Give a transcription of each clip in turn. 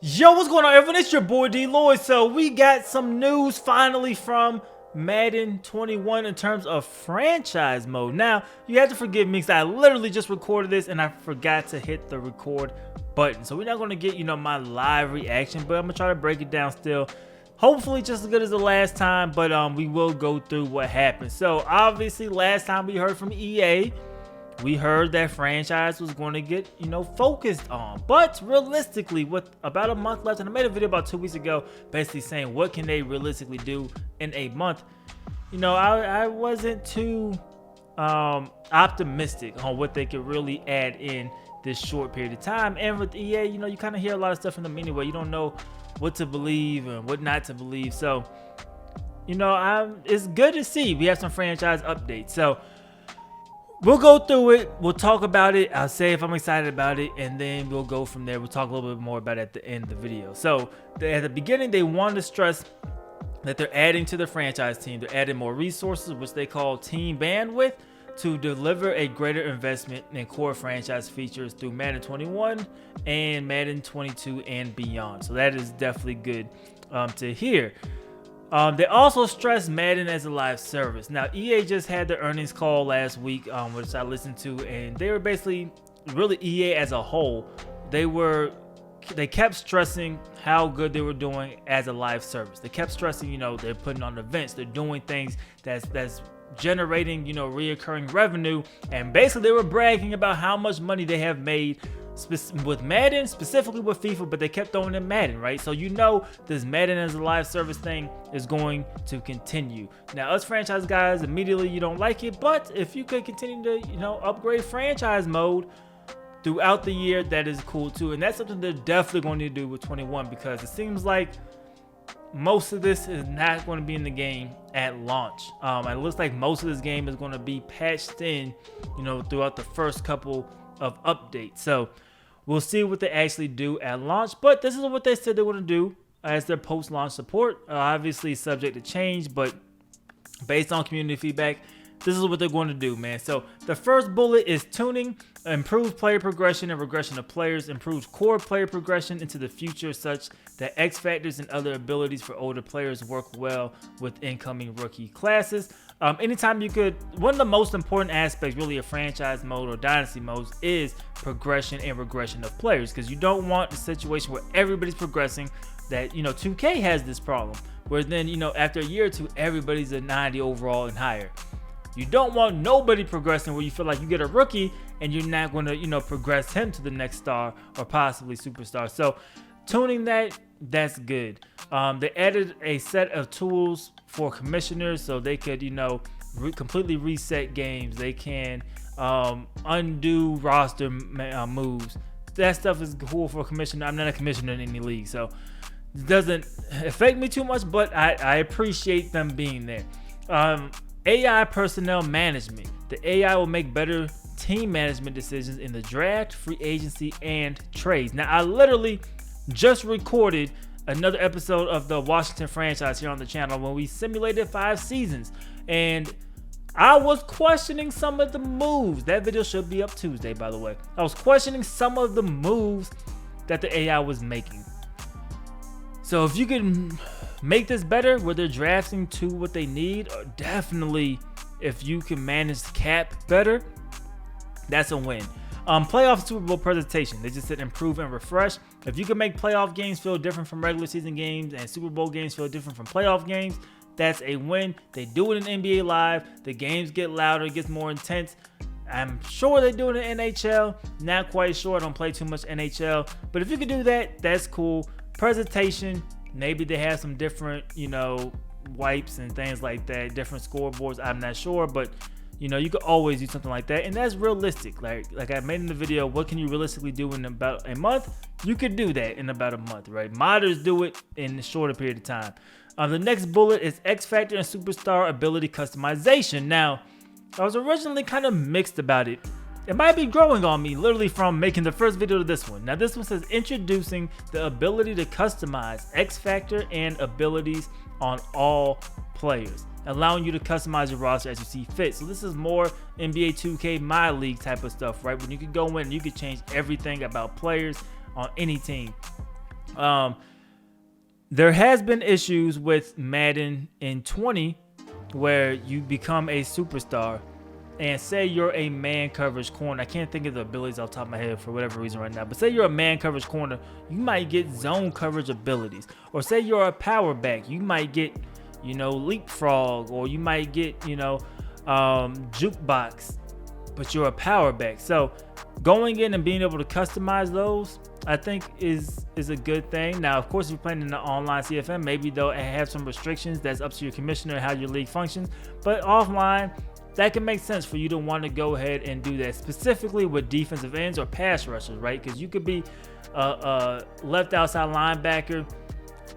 Yo, what's going on, everyone? It's your boy DLloyd. So we got some news finally from Madden 21 in terms of franchise mode. Now, you have to forgive me because I literally just recorded this and I forgot to hit the record button. So we're not going to get, my live reaction, but I'm going to try to break it down still. Hopefully just as good as the last time, but we will go through what happened. So obviously last time we heard from EA, we heard that franchise was going to get, focused on. But realistically, with about a month left, and I made a video about 2 weeks ago basically saying what can they realistically do in a month. I wasn't too optimistic on what they could really add in this short period of time. And with EA, you kind of hear a lot of stuff from them anyway. You don't know what to believe and what not to believe. So, it's good to see we have some franchise updates. So, we'll go through it. We'll talk about it. I'll say if I'm excited about it, and then we'll go from there. We'll talk a little bit more about it at the end of the video. So at the beginning, they wanted to stress that they're adding to the franchise team. They're adding more resources, which they call team bandwidth, to deliver a greater investment in core franchise features through Madden 21 and Madden 22 and beyond. So that is definitely good to hear. They also stressed Madden as a live service. Now, EA just had the earnings call last week, which I listened to, and they were basically, really EA as a whole, they kept stressing how good they were doing as a live service. They kept stressing, they're putting on events, they're doing things that's generating, reoccurring revenue, and basically they were bragging about how much money they have made with Madden, specifically with FIFA, but they kept throwing in Madden, right? So this Madden as a live service thing is going to continue. Now, us franchise guys, immediately you don't like it, but if you could continue to, upgrade franchise mode throughout the year, that is cool too. And that's something they're definitely going to do with 21, because it seems like most of this is not going to be in the game at launch. It looks like most of this game is going to be patched in, throughout the first couple of updates. So we'll see what they actually do at launch, but this is what they said they want to do as their post-launch support. Obviously subject to change, but based on community feedback, this is what they're going to do, man. So the first bullet is tuning, improved player progression and regression of players, improved core player progression into the future such that X factors and other abilities for older players work well with incoming rookie classes. Anytime you could, one of the most important aspects really of franchise mode or dynasty modes is progression and regression of players, because you don't want a situation where everybody's progressing. That 2K has this problem where then after a year or two everybody's a 90 overall and higher. You don't want nobody progressing where you feel like you get a rookie and you're not going to progress him to the next star or possibly superstar. So tuning that's good. They added a set of tools for commissioners so they could completely reset games. They can undo roster moves. That stuff is cool for a commissioner. I'm not a commissioner in any league, so it doesn't affect me too much, but I appreciate them being there. AI personnel management. The AI will make better team management decisions in the draft, free agency, and trades. Now, I literally just recorded another episode of the Washington franchise here on the channel when we simulated 5 seasons, and I was questioning some of the moves. That video should be up Tuesday, by the way. I was questioning some of the moves that the AI was making. So if you can make this better where they're drafting to what they need, or definitely if you can manage the cap better, that's a win. Playoff Super Bowl presentation. They just said improve and refresh. If you can make playoff games feel different from regular season games and Super Bowl games feel different from playoff games, that's a win. They do it in NBA Live. The games get louder, it gets more intense. I'm sure they do it in NHL. Not quite sure. I don't play too much NHL. But if you can do that, that's cool. Presentation. Maybe they have some different, wipes and things like that. Different scoreboards. I'm not sure. But, you could always do something like that. And that's realistic. Like I made in the video, what can you realistically do in about a month? You could do that in about a month, right? Modders do it in a shorter period of time. The next bullet is X Factor and Superstar ability customization. Now, I was originally kind of mixed about it. It might be growing on me literally from making the first video to this one. Now, this one says introducing the ability to customize X Factor and abilities on all players, allowing you to customize your roster as you see fit. So this is more NBA 2K My League type of stuff, right? When you could go in and you could change everything about players on any team. There has been issues with Madden in 20 where you become a superstar and say you're a man coverage corner. I can't think of the abilities off the top of my head for whatever reason right now, but say you're a man coverage corner, you might get zone coverage abilities. Or say you're a power back, you might get, leapfrog, or you might get, jukebox, but you're a power back. So going in and being able to customize those, I think is a good thing. Now, of course, if you're playing in the online CFM, maybe they'll have some restrictions. That's up to your commissioner and how your league functions. But offline, that can make sense for you to want to go ahead and do that, specifically with defensive ends or pass rushers, right? Because you could be a left outside linebacker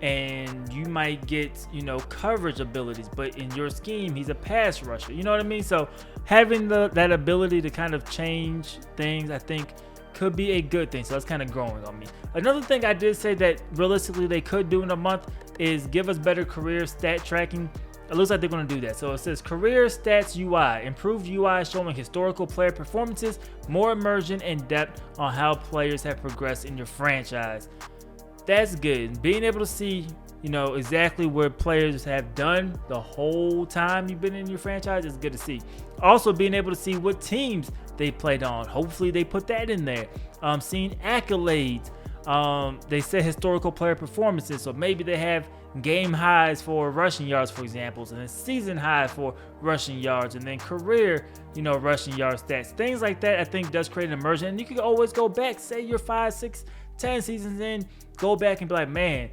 and you might get, coverage abilities, but in your scheme, he's a pass rusher. You know what I mean? So having that ability to kind of change things, I think, could be a good thing. So that's kind of growing on me. Another thing I did say that realistically they could do in a month is give us better career stat tracking. It looks like they're going to do that. So it says career stats UI, improved UI showing historical player performances, more immersion and depth on how players have progressed in your franchise. That's good. Being able to see, exactly where players have done the whole time you've been in your franchise is good to see. Also being able to see what teams they played on. Hopefully they put that in there. Seeing accolades. They said historical player performances, so maybe they have game highs for rushing yards, for example, and then season high for rushing yards, and then career, rushing yard stats. Things like that I think does create an immersion, and you can always go back, say you're 5, 6, 10 seasons in, go back and be like, man,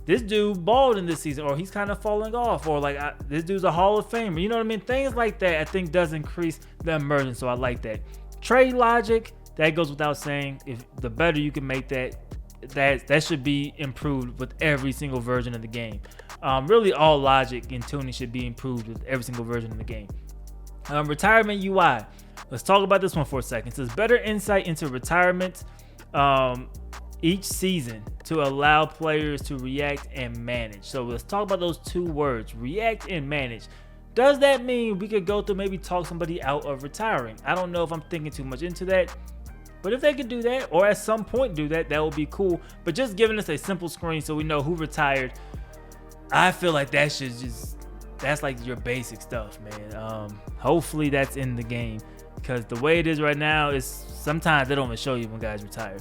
this dude balled in this season, or he's kind of falling off, or like this dude's a Hall of Famer. You know what I mean? Things like that I think does increase the immersion, so I like that. Trade logic, that goes without saying. If the better you can make that should be improved with every single version of the game. Really, all logic and tuning should be improved with every single version of the game. Retirement UI. Let's talk about this one for a second. It says better insight into retirement each season to allow players to react and manage. So let's talk about those two words, react and manage. Does that mean we could go through, maybe talk somebody out of retiring? I don't know if I'm thinking too much into that. But if they could do that, or at some point do that, that would be cool. But just giving us a simple screen so we know who retired, I feel like that's like your basic stuff, man. Hopefully that's in the game, because the way it is right now is sometimes they don't even show you when guys retire.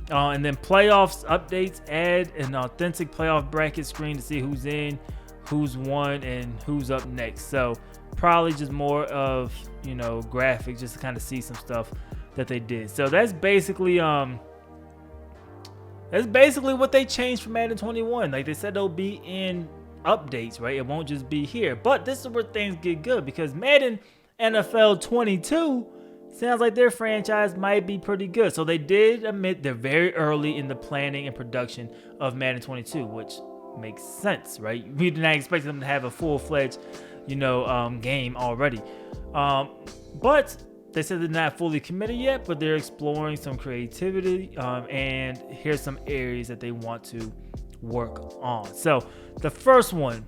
And then playoffs updates, add an authentic playoff bracket screen to see who's in, who's won, and who's up next. So probably just more of, graphics, just to kind of see some stuff that they did. So that's basically what they changed from Madden 21. Like they said, they'll be in updates, right? It won't just be here. But this is where things get good, because Madden NFL 22 sounds like their franchise might be pretty good. So they did admit they're very early in the planning and production of Madden 22, which makes sense, right? We did not expect them to have a full-fledged, game already. But they said they're not fully committed yet, but they're exploring some creativity, and here's some areas that they want to work on. So the first one,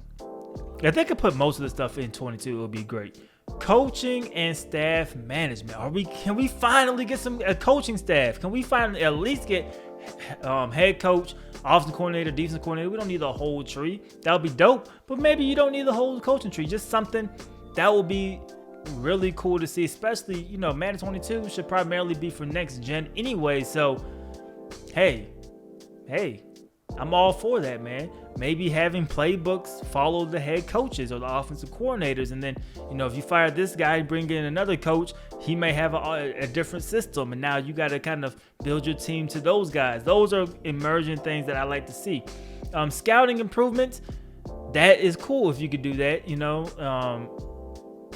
if they could put most of the stuff in 22, it would be great. Coaching and staff management. Can we finally get a coaching staff? Can we finally at least get head coach, offensive coordinator, defensive coordinator? We don't need the whole tree. That would be dope, but maybe you don't need the whole coaching tree. Just something that will be really cool to see, especially, Madden 22 should primarily be for next gen anyway. So hey, I'm all for that, man. Maybe having playbooks follow the head coaches or the offensive coordinators, and then if you fire this guy, bring in another coach, he may have a different system, and now you got to kind of build your team to those guys. Those are emerging things that I like to see. Scouting improvements, that is cool if you could do that.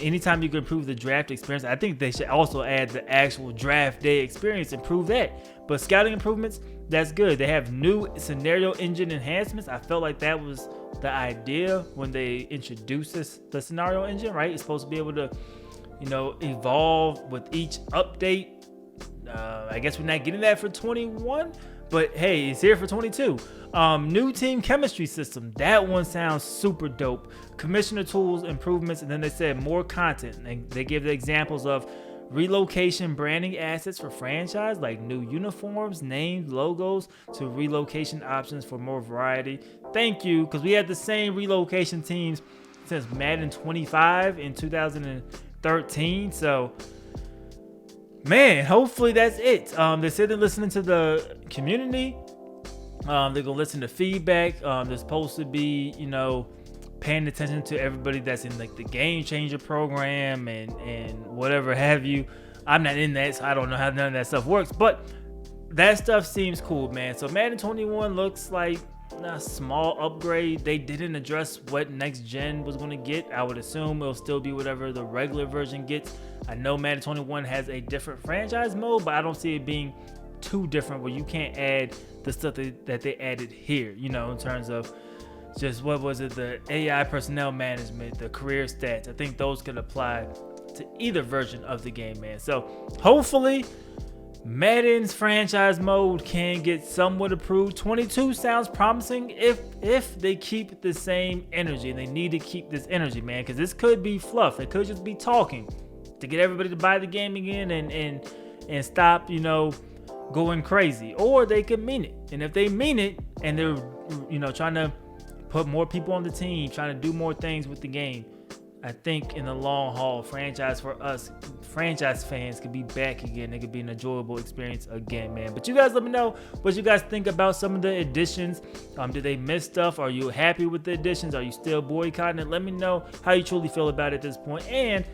Anytime you can improve the draft experience, I think they should also add the actual draft day experience, improve that. But scouting improvements, that's good. They have new scenario engine enhancements. I felt like that was the idea when they introduced the scenario engine, right? It's supposed to be able to, evolve with each update. I guess we're not getting that for 21, but hey, it's here for 22. New team chemistry system. That one sounds super dope. Commissioner tools improvements, and then they said more content. And they give the examples of relocation branding assets for franchise, like new uniforms, names, logos, to relocation options for more variety. Thank you, because we had the same relocation teams since Madden 25 in 2013. So, man, hopefully that's it. They said they're listening to the community. They're gonna listen to feedback. They're supposed to be, paying attention to everybody that's in like the game changer program and whatever have you. I'm not in that, so I don't know how none of that stuff works, but that stuff seems cool, man. So Madden 21 looks like a small upgrade. They didn't address what next gen was going to get. I would assume it'll still be whatever the regular version gets. I know Madden 21 has a different franchise mode, but I don't see it being too different where you can't add the stuff that they added here, in terms of just, what was it, the AI personnel management, the career stats. I think those could apply to either version of the game, man. So hopefully Madden's franchise mode can get somewhat approved. 22 sounds promising if they keep the same energy. And they need to keep this energy, man, because this could be fluff. They could just be talking to get everybody to buy the game again and stop, going crazy. Or they could mean it. And if they mean it and they're, trying to put more people on the team, trying to do more things with the game, I think in the long haul, franchise fans could be back again. It could be an enjoyable experience again, man. But you guys let me know what you guys think about some of the additions. Did they miss stuff? Are you happy with the additions? Are you still boycotting it? Let me know how you truly feel about it at this point. And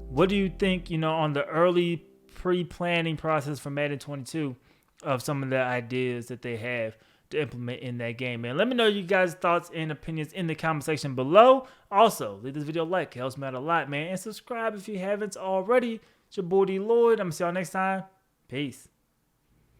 what do you think, on the early pre-planning process for Madden 22 of some of the ideas that they have to implement in that game, man? Let me know you guys' thoughts and opinions in the comment section below. Also, leave this video a like. It helps me out a lot, man. And subscribe if you haven't already. It's your boy DLloyd. I'm going to see y'all next time. Peace.